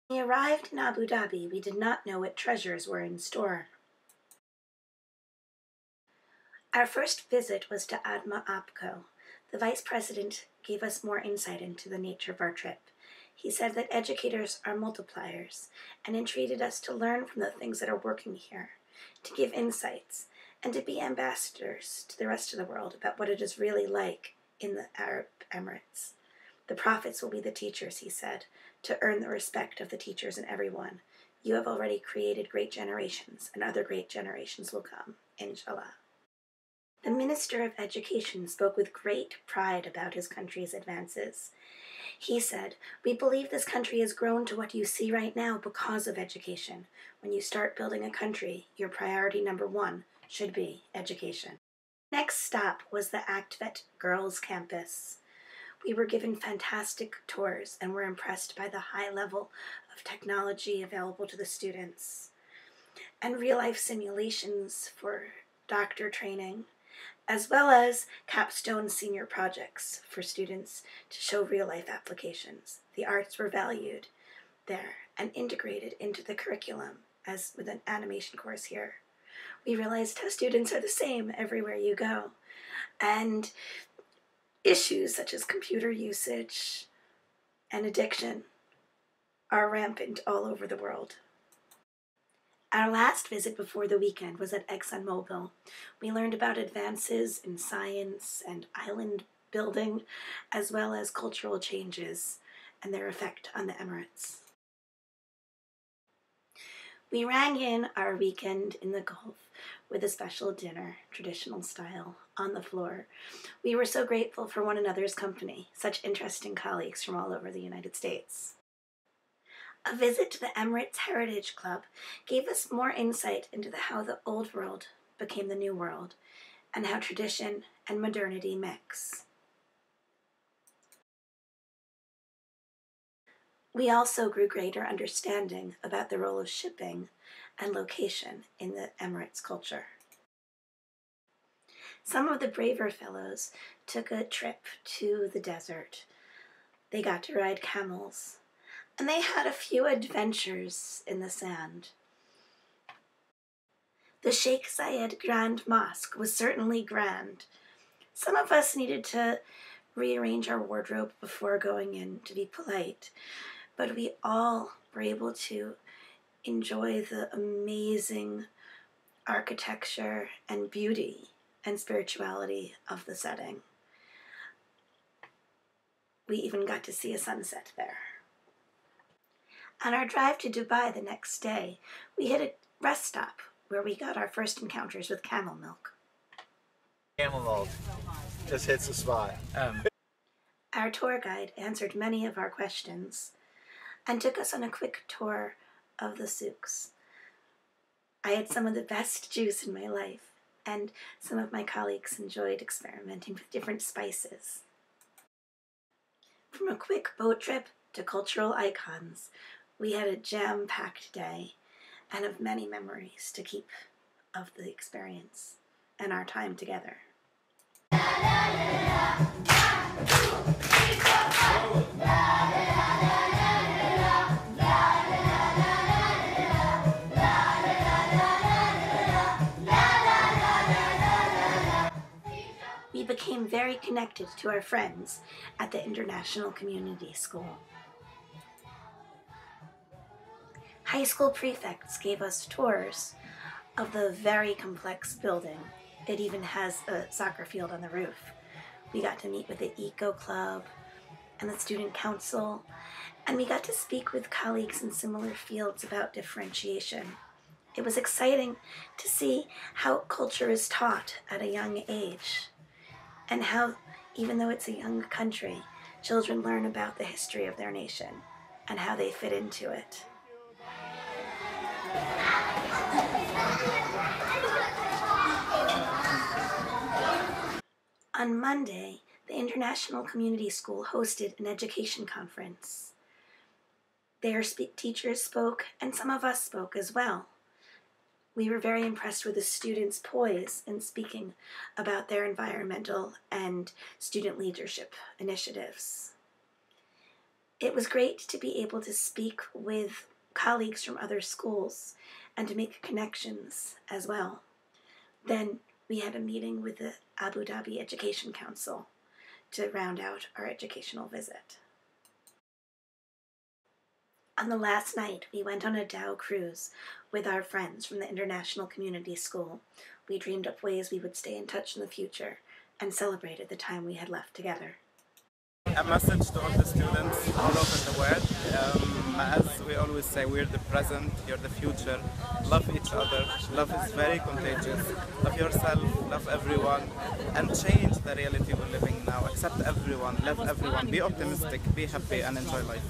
When we arrived in Abu Dhabi, we did not know what treasures were in store. Our first visit was to Adma Apco. The vice president gave us more insight into the nature of our trip. He said that educators are multipliers and entreated us to learn from the things that are working here, to give insights, and to be ambassadors to the rest of the world about what it is really like in the Arab Emirates. The prophets will be the teachers, he said, to earn the respect of the teachers and everyone. You have already created great generations, and other great generations will come, inshallah. The Minister of Education spoke with great pride about his country's advances. He said, "We believe this country has grown to what you see right now because of education. When you start building a country, your priority number one should be education." Next stop was the Actvet Girls Campus. We were given fantastic tours and were impressed by the high level of technology available to the students, and real-life simulations for doctor training, as well as capstone senior projects for students to show real-life applications. The arts were valued there and integrated into the curriculum, as with an animation course here. We realized how students are the same everywhere you go, and issues such as computer usage and addiction are rampant all over the world. Our last visit before the weekend was at ExxonMobil. We learned about advances in science and island building, as well as cultural changes and their effect on the Emirates. We rang in our weekend in the Gulf with a special dinner, traditional style, on the floor. We were so grateful for one another's company, such interesting colleagues from all over the United States. A visit to the Emirates Heritage Club gave us more insight into how the old world became the new world, and how tradition and modernity mix. We also grew greater understanding about the role of shipping and location in the Emirates culture. Some of the braver fellows took a trip to the desert. They got to ride camels, and they had a few adventures in the sand. The Sheikh Zayed Grand Mosque was certainly grand. Some of us needed to rearrange our wardrobe before going in to be polite, but we all were able to enjoy the amazing architecture and beauty and spirituality of the setting. We even got to see a sunset there. On our drive to Dubai the next day, we hit a rest stop where we got our first encounters with camel milk. Camel milk just hits the spot. Our tour guide answered many of our questions and took us on a quick tour of the souks. I had some of the best juice in my life, and some of my colleagues enjoyed experimenting with different spices. From a quick boat trip to cultural icons, we had a jam-packed day and of many memories to keep of the experience and our time together. We became very connected to our friends at the International Community School. High school prefects gave us tours of the very complex building. It even has a soccer field on the roof. We got to meet with the Eco Club and the Student Council, and we got to speak with colleagues in similar fields about differentiation. It was exciting to see how culture is taught at a young age, and how, even though it's a young country, children learn about the history of their nation and how they fit into it. On Monday, the International Community School hosted an education conference. Their teachers spoke, and some of us spoke as well. We were very impressed with the students' poise in speaking about their environmental and student leadership initiatives. It was great to be able to speak with colleagues from other schools and to make connections as well. Then we had a meeting with the Abu Dhabi Education Council to round out our educational visit. On the last night, we went on a Dow cruise with our friends from the International Community School. We dreamed up ways we would stay in touch in the future and celebrated the time we had left together. A message to all the students all over the world. As we always say, we're the present, you're the future. Love each other. Love is very contagious. Love yourself, love everyone, and change the reality we're living now. Accept everyone, love everyone, be optimistic, be happy, and enjoy life.